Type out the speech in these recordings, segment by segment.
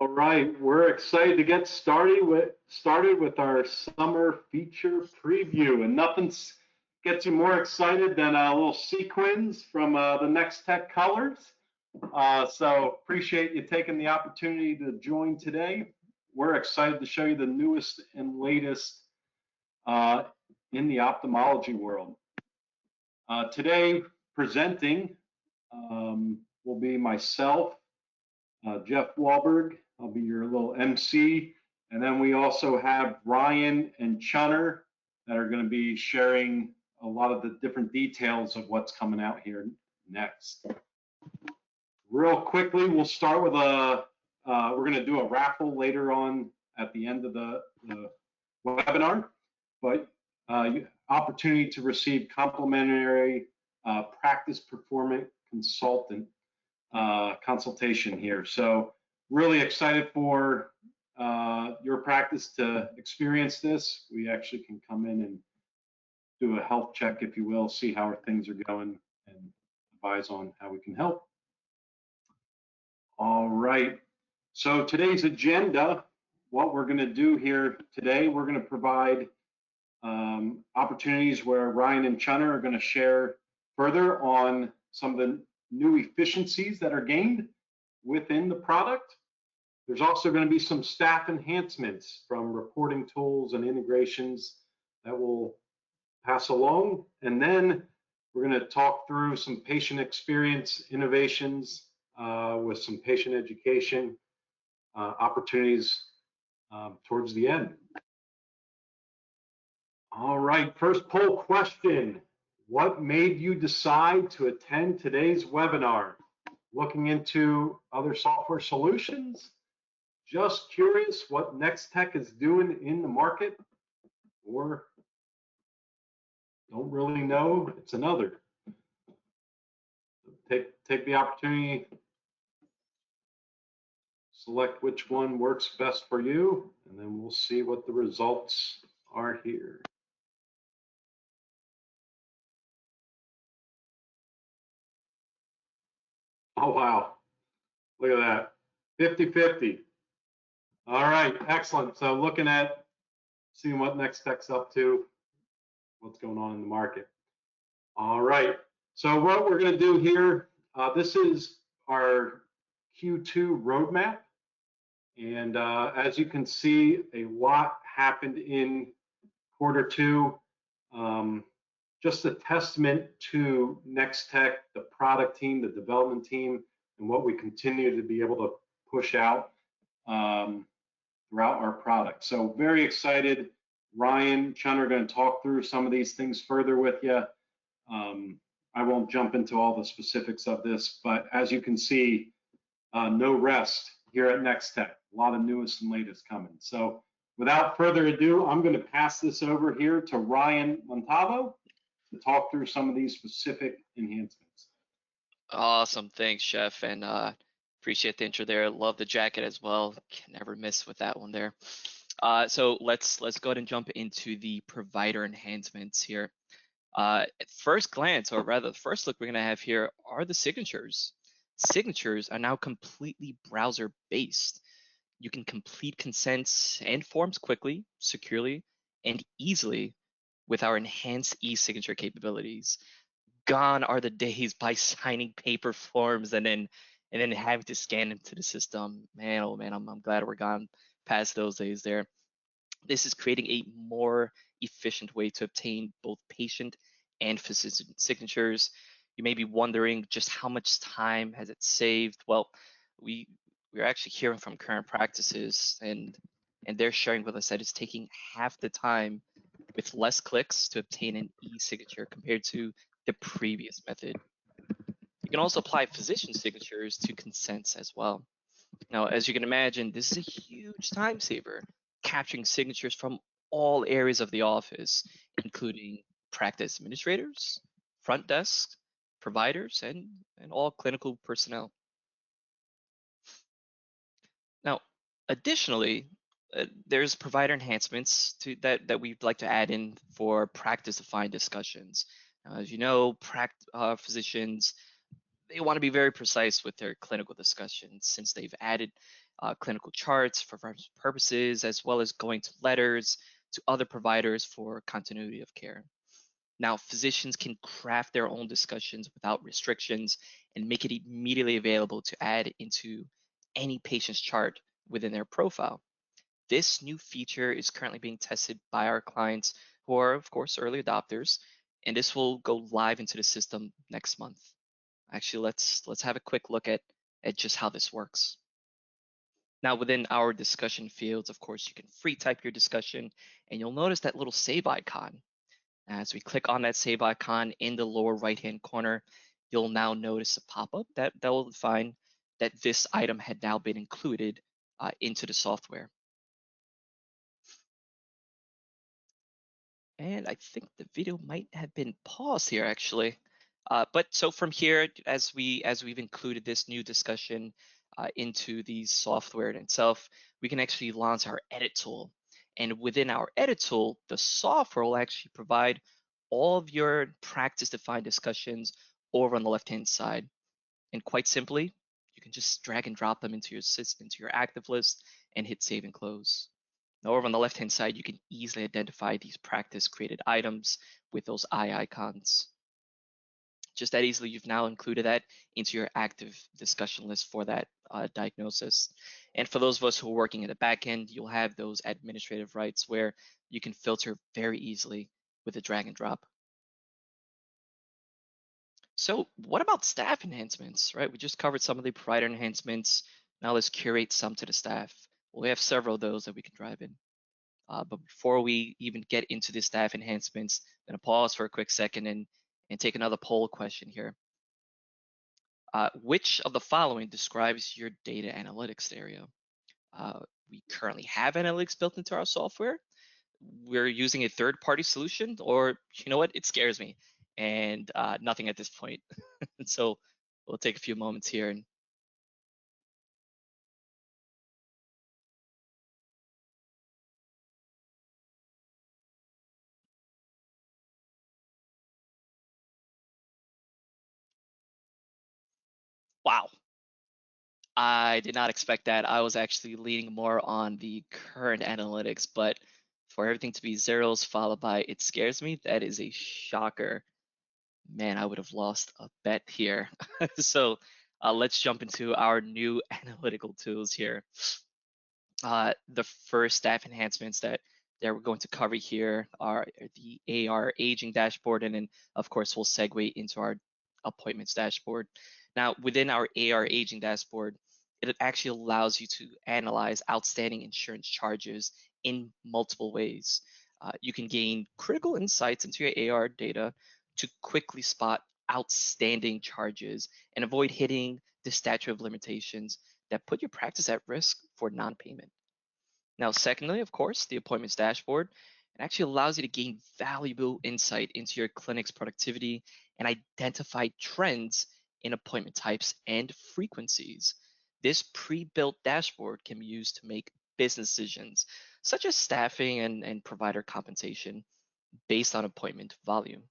All right, we're excited to get started with our summer feature preview, and nothing gets you more excited than a little sequins from the Nextech colors. So appreciate you taking the opportunity to join today. We're excited to show you the newest and latest in the ophthalmology world. Today, presenting will be myself, Jeff Wahlberg. I'll be your little MC. And then we also have Ryan and Chunner that are going to be sharing a lot of the different details of what's coming out here next. Real quickly, we'll start with we're going to do a raffle later on at the end of the webinar, but opportunity to receive complimentary practice performance consultation here. So really excited for your practice to experience this. We actually can come in and do a health check, if you will, see how things are going and advise on how we can help. All right, so today's agenda, what we're going to do here today, we're going to provide opportunities where Ryan and Chunner are going to share further on some of the new efficiencies that are gained within the product. There's also going to be some staff enhancements from reporting tools and integrations that we'll pass along. And then we're going to talk through some patient experience innovations with some patient education opportunities towards the end. All right, first poll question. What made you decide to attend today's webinar? Looking into other software solutions? Just curious what Nextech is doing in the market? Or don't really know? It's another. Take the opportunity, select which one works best for you, and then we'll see what the results are here. Oh, wow. Look at that. 50-50. All right. Excellent. So looking at seeing what Nextech's up to, what's going on in the market. All right. So what we're going to do here, this is our Q2 roadmap. And as you can see, a lot happened in Q2. Just a testament to Nextech, the product team, the development team, and what we continue to be able to push out throughout our product. So very excited. Ryan, Chunner are going to talk through some of these things further with you. I won't jump into all the specifics of this, but as you can see, no rest here at Nextech. A lot of newest and latest coming. So without further ado, I'm going to pass this over here to Ryan Montalvo to talk through some of these specific enhancements. Awesome, thanks, Chef, and appreciate the intro there. Love the jacket as well. Can never miss with that one there. So let's go ahead and jump into the provider enhancements here. At first glance, or rather the first look we're gonna have here are the signatures. Signatures are now completely browser based. You can complete consents and forms quickly, securely, and easily with our enhanced e-signature capabilities. Gone are the days by signing paper forms and then having to scan them to the system. Man, oh man, I'm glad we're gone past those days there. This is creating a more efficient way to obtain both patient and physician signatures. You may be wondering just how much time has it saved? Well, we're actually hearing from current practices and they're sharing with us that it's taking half the time with less clicks to obtain an e-signature compared to the previous method. You can also apply physician signatures to consents as well. Now, as you can imagine, this is a huge time saver, capturing signatures from all areas of the office, including practice administrators, front desk, providers, and all clinical personnel. Now, additionally, there's provider enhancements that we'd like to add in for practice-defined discussions. Now, as you know, physicians, they want to be very precise with their clinical discussions since they've added clinical charts for reference purposes, as well as going to letters to other providers for continuity of care. Now, physicians can craft their own discussions without restrictions and make it immediately available to add into any patient's chart within their profile. This new feature is currently being tested by our clients who are, of course, early adopters, and this will go live into the system next month. Actually, let's have a quick look at just how this works. Now, within our discussion fields, of course, you can free type your discussion, and you'll notice that little save icon. As we click on that save icon in the lower right-hand corner, you'll now notice a pop-up that will define that this item had now been included into the software. And I think the video might have been paused here actually. But so from here, as we've included this new discussion into the software in itself, we can actually launch our edit tool. And within our edit tool, the software will actually provide all of your practice-defined discussions over on the left-hand side. And quite simply, you can just drag and drop them into your system, into your active list, and hit save and close. Now, over on the left-hand side, you can easily identify these practice-created items with those eye icons. Just that easily, you've now included that into your active discussion list for that diagnosis. And for those of us who are working in the back end, you'll have those administrative rights where you can filter very easily with a drag and drop. So what about staff enhancements, right? We just covered some of the provider enhancements. Now let's curate some to the staff. Well, we have several of those that we can drive in. But before we even get into the staff enhancements, I'm gonna pause for a quick second and take another poll question here. Which of the following describes your data analytics area? We currently have analytics built into our software. We're using a third-party solution, or you know what, it scares me, and nothing at this point. So we'll take a few moments here and wow. I did not expect that. I was actually leaning more on the current analytics, but for everything to be zeros followed by it scares me, that is a shocker. Man, I would have lost a bet here. So let's jump into our new analytical tools here. The first staff enhancements that we're going to cover here are the AR aging dashboard, and then of course we'll segue into our appointments dashboard. Now, within our AR aging dashboard, it actually allows you to analyze outstanding insurance charges in multiple ways. You can gain critical insights into your AR data to quickly spot outstanding charges and avoid hitting the statute of limitations that put your practice at risk for non-payment. Now, secondly, of course, the appointments dashboard, it actually allows you to gain valuable insight into your clinic's productivity and identify trends in appointment types and frequencies. This pre-built dashboard can be used to make business decisions, such as staffing and provider compensation based on appointment volume.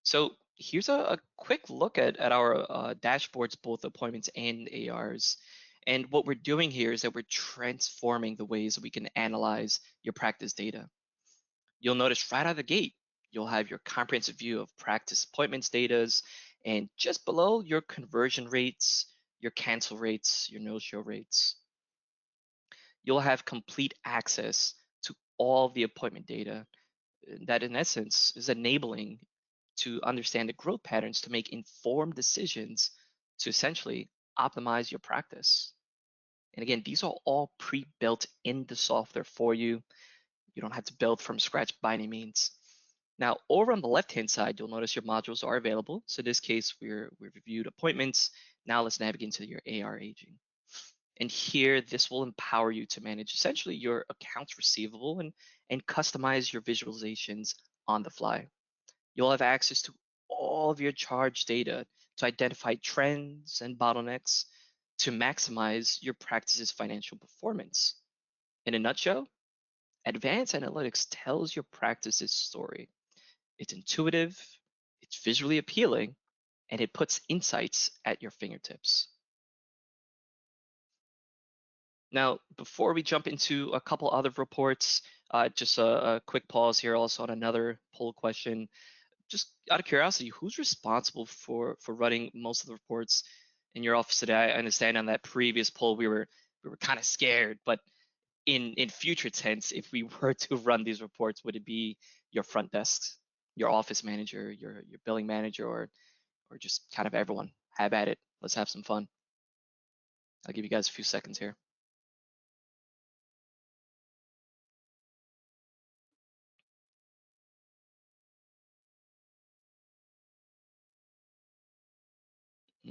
So here's a quick look at our dashboards, both appointments and ARs. And what we're doing here is that we're transforming the ways that we can analyze your practice data. You'll notice right out of the gate, you'll have your comprehensive view of practice appointments datas, and just below your conversion rates, your cancel rates, your no-show rates. You'll have complete access to all of the appointment data that in essence is enabling to understand the growth patterns to make informed decisions to essentially optimize your practice. And again, these are all pre-built in the software for you. You don't have to build from scratch by any means. Now, over on the left-hand side, you'll notice your modules are available. So in this case, we've reviewed appointments. Now let's navigate into your AR aging. And here, this will empower you to manage essentially your accounts receivable and customize your visualizations on the fly. You'll have access to all of your charge data to identify trends and bottlenecks to maximize your practice's financial performance. In a nutshell, advanced analytics tells your practice's story. It's intuitive, it's visually appealing, and it puts insights at your fingertips. Now, before we jump into a couple other reports, just a quick pause here also on another poll question. Just out of curiosity, who's responsible for running most of the reports in your office today? I understand on that previous poll we were kind of scared, but in future tense, if we were to run these reports, would it be your front desks, your office manager, your billing manager, or just kind of everyone? Have at it. Let's have some fun. I'll give you guys a few seconds here.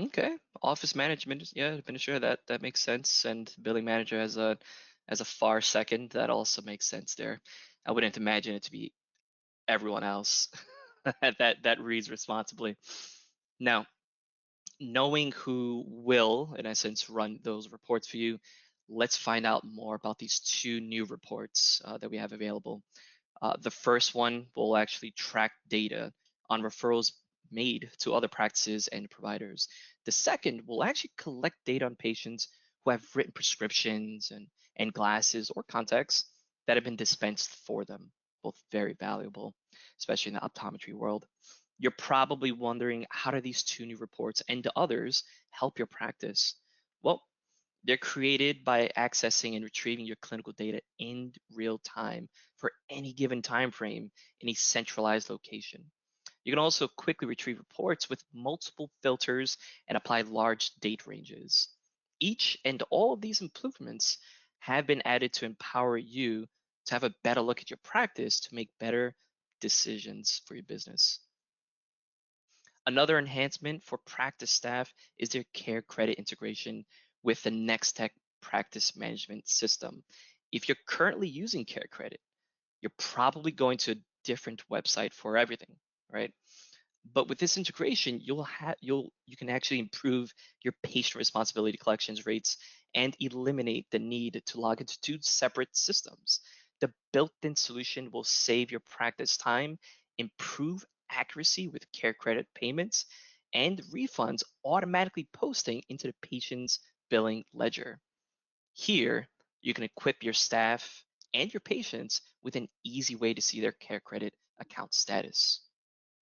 Okay, office management, yeah, administrator, that makes sense, and billing manager as a far second, that also makes sense there. I wouldn't imagine it to be everyone else that reads responsibly. Now, knowing who will, in essence, run those reports for you, let's find out more about these two new reports that we have available. The first one will actually track data on referrals made to other practices and providers. The second will actually collect data on patients who have written prescriptions and glasses or contacts that have been dispensed for them. Both very valuable, especially in the optometry world. You're probably wondering, how do these two new reports and others help your practice? Well, they're created by accessing and retrieving your clinical data in real time for any given time frame in a centralized location. You can also quickly retrieve reports with multiple filters and apply large date ranges. Each and all of these improvements have been added to empower you to have a better look at your practice to make better decisions for your business. Another enhancement for practice staff is their CareCredit integration with the Nextech practice management system. If you're currently using CareCredit, you're probably going to a different website for everything, right? But with this integration, you can actually improve your patient responsibility collections rates and eliminate the need to log into two separate systems. The built-in solution will save your practice time, improve accuracy with CareCredit payments, and refunds automatically posting into the patient's billing ledger. Here, you can equip your staff and your patients with an easy way to see their CareCredit account status.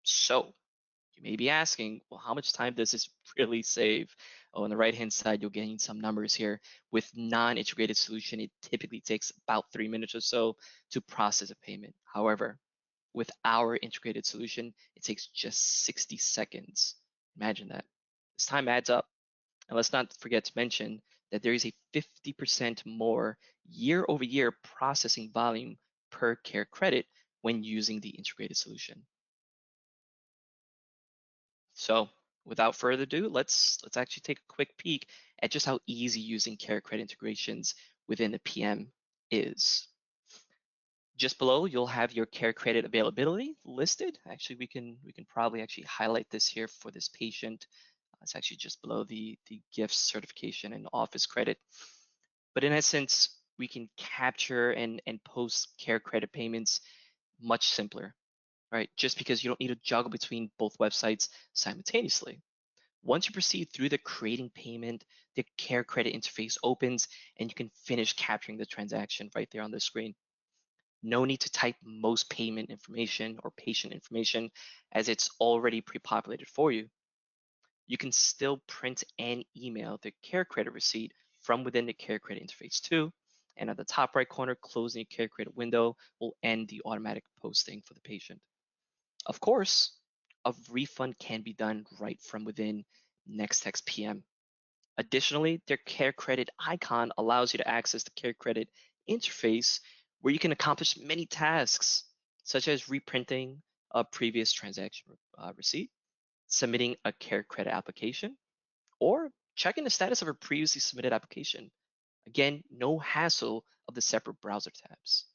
So, you may be asking, well, how much time does this really save? Oh, on the right-hand side, you'll gain some numbers here. With non-integrated solution, it typically takes about 3 minutes or so to process a payment. However, with our integrated solution, it takes just 60 seconds. Imagine that. This time adds up. And let's not forget to mention that there is a 50% more year-over-year processing volume per CareCredit when using the integrated solution. So without further ado, let's actually take a quick peek at just how easy using CareCredit integrations within the PM is. Just below, you'll have your CareCredit availability listed. Actually, we can probably actually highlight this here for this patient. It's actually just below the gifts certification and office credit. But in essence, we can capture and post CareCredit payments much simpler, right? Just because you don't need to juggle between both websites simultaneously. Once you proceed through the creating payment, the CareCredit interface opens and you can finish capturing the transaction right there on the screen. No need to type most payment information or patient information as it's already pre-populated for you. You can still print and email the CareCredit receipt from within the CareCredit interface too. And at the top right corner, closing the CareCredit window will end the automatic posting for the patient. Of course, a refund can be done right from within Nextech's PM. Additionally, their CareCredit icon allows you to access the CareCredit interface where you can accomplish many tasks, such as reprinting a previous transaction receipt, submitting a CareCredit application, or checking the status of a previously submitted application. Again, no hassle of the separate browser tabs.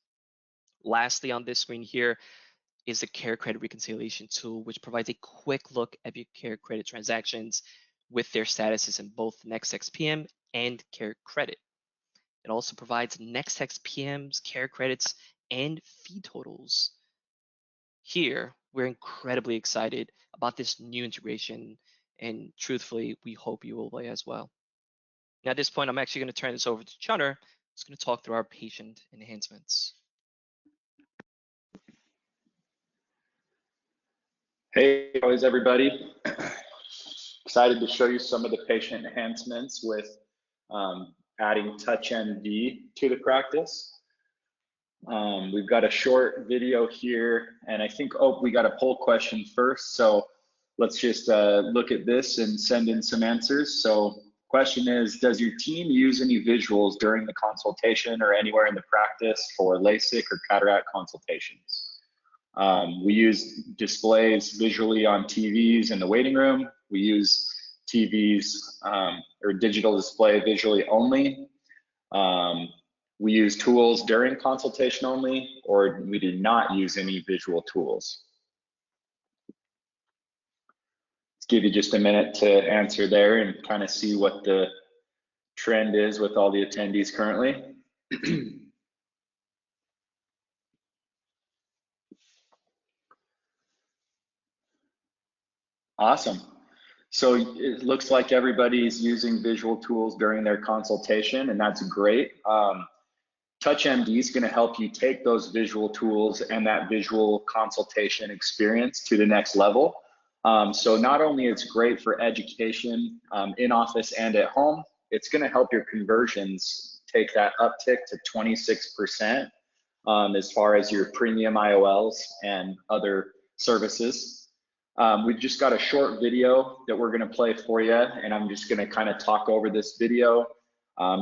Lastly, on this screen here is the CareCredit reconciliation tool, which provides a quick look at your CareCredit transactions with their statuses in both Nextech's PM and CareCredit. It also provides Nextech's PMs, CareCredits, and fee totals. Here, we're incredibly excited about this new integration and truthfully, we hope you will as well. Now, at this point, I'm actually going to turn this over to Chunner, who's going to talk through our patient enhancements. Hey, how is everybody? Excited to show you some of the patient enhancements with adding TouchMD to the practice. We've got a short video here, and I think, we got a poll question first. So let's just look at this and send in some answers. So question is, does your team use any visuals during the consultation or anywhere in the practice for LASIK or cataract consultations? We use displays visually on TVs in the waiting room. We use TVs or digital display visually only. We use tools during consultation only, or we do not use any visual tools. Let's give you just a minute to answer there and kind of see what the trend is with all the attendees currently. Awesome. So it looks like everybody's using visual tools during their consultation, and that's great. TouchMD is going to help you take those visual tools and that visual consultation experience to the next level. So not only it's great for education in office and at home, it's going to help your conversions take that uptick to 26% as far as your premium IOLs and other services. We've just got a short video that we're going to play for you, and I'm just going to kind of talk over this video,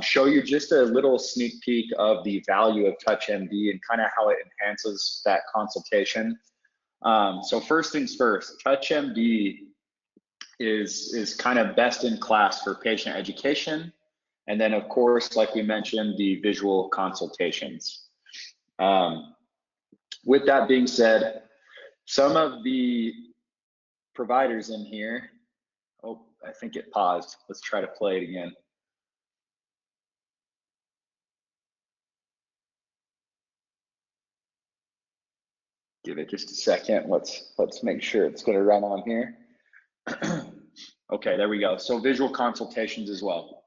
show you just a little sneak peek of the value of TouchMD and kind of how it enhances that consultation. So first things first, TouchMD is kind of best in class for patient education, and then of course, like we mentioned, the visual consultations. With that being said, some of the providers in here, oh, I think it paused. Let's try to play it again. Give it just a second. Let's make sure it's going to run on here. Okay, there we go. So visual consultations as well.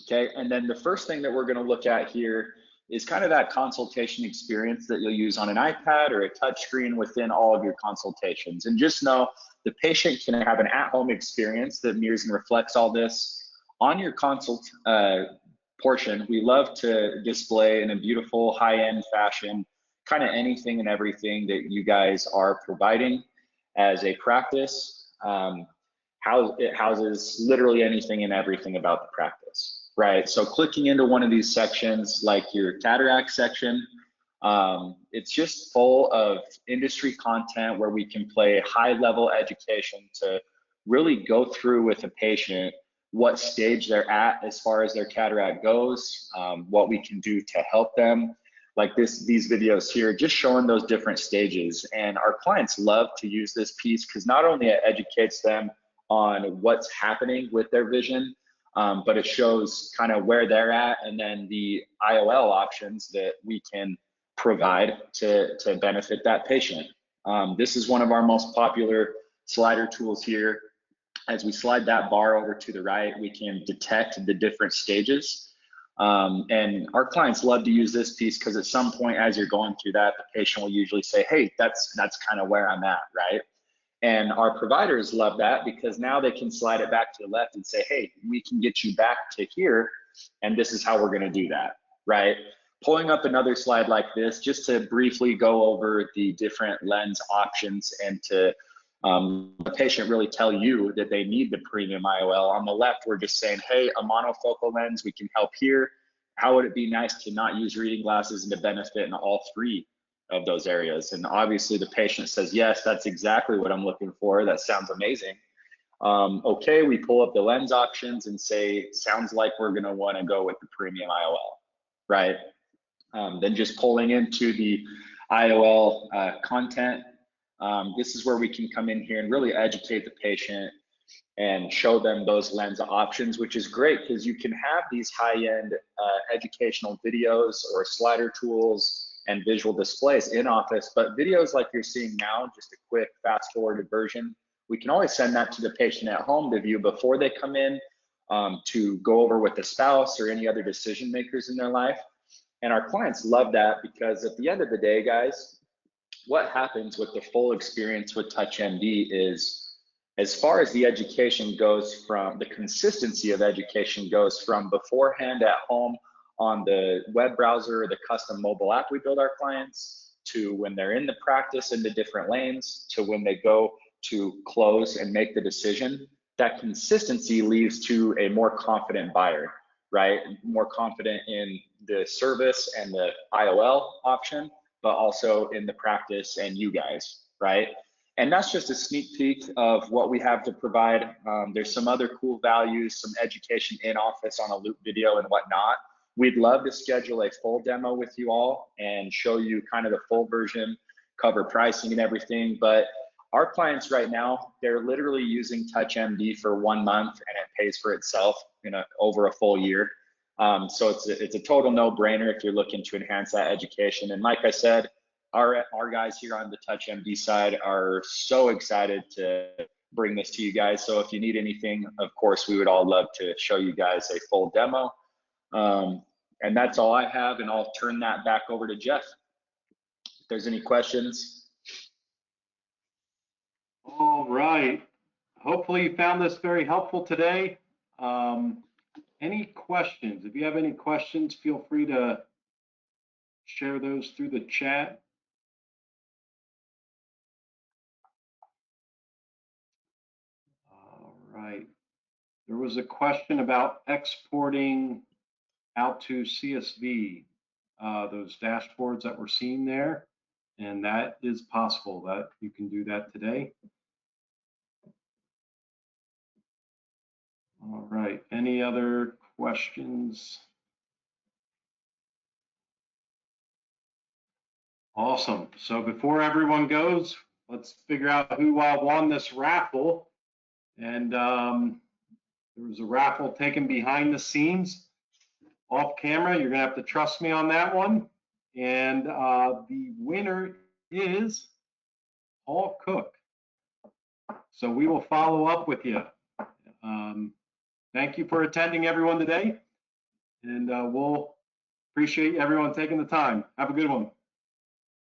Okay, and then the first thing that we're going to look at here is kind of that consultation experience that you'll use on an iPad or a touch screen within all of your consultations. And just know the patient can have an at-home experience that mirrors and reflects all this. On your consult portion, we love to display in a beautiful high-end fashion kind of anything and everything that you guys are providing as a practice. It houses literally anything and everything about the practice, right? So clicking into one of these sections, like your cataract section, it's just full of industry content where we can play high-level education to really go through with a patient what stage they're at as far as their cataract goes, what we can do to help them. Like these videos here, just showing those different stages. And our clients love to use this piece because not only it educates them on what's happening with their vision, but it shows kind of where they're at and then the IOL options that we can provide to benefit that patient. This is one of our most popular slider tools here. As we slide that bar over to the right, we can detect the different stages. And our clients love to use this piece because at some point as you're going through that, the patient will usually say, hey, that's kind of where I'm at, right? And our providers love that because now they can slide it back to the left and say, hey, we can get you back to here, and this is how we're going to do that, right? Pulling up another slide like this, just to briefly go over the different lens options and to the patient really tell you that they need the premium IOL. On the left, we're just saying, hey, a monofocal lens, we can help here. How would it be nice to not use reading glasses and to benefit in all three of those areas? And obviously the patient says, yes, that's exactly what I'm looking for. That sounds amazing. Okay, we pull up the lens options and say, sounds like we're gonna wanna go with the premium IOL, right? Then just pulling into the IOL content, this is where we can come in here and really educate the patient and show them those lens options, which is great because you can have these high-end educational videos or slider tools and visual displays in office, but videos like you're seeing now, just a quick fast-forwarded version, we can always send that to the patient at home to view before they come in, to go over with the spouse or any other decision makers in their life. And our clients love that, because at the end of the day, guys, what happens with the full experience with TouchMD is, as far as the education goes, from the consistency of education goes from beforehand at home on the web browser or the custom mobile app we build our clients, to when they're in the practice in the different lanes, to when they go to close and make the decision. That consistency leads to a more confident buyer, right? More confident in the service and the IOL option, but also in the practice and you guys, right? And that's just a sneak peek of what we have to provide. There's some other cool values, some education in office on a loop video and whatnot. We'd love to schedule a full demo with you all and show you kind of the full version, cover pricing and everything. But our clients right now, they're literally using TouchMD for 1 month, and it pays for itself over a full year. So it's a total no-brainer if you're looking to enhance that education. And like I said, our guys here on the TouchMD side are so excited to bring this to you guys. So if you need anything, of course, we would all love to show you guys a full demo. And that's all I have, and I'll turn that back over to Jeff. If there's any questions. All right. Hopefully you found this very helpful today. Any questions? If you have any questions, feel free to share those through the chat. All right. There was a question about exporting out to CSV, those dashboards that we're seeing there, and that is possible. That you can do that today. All right, any other questions? Awesome. So before everyone goes, let's figure out who won this raffle. And there was a raffle taken behind the scenes, off camera. You're gonna have to trust me on that one. And the winner is Paul Cook. So we will follow up with you. Thank you for attending, everyone, today. And we'll appreciate everyone taking the time. Have a good one.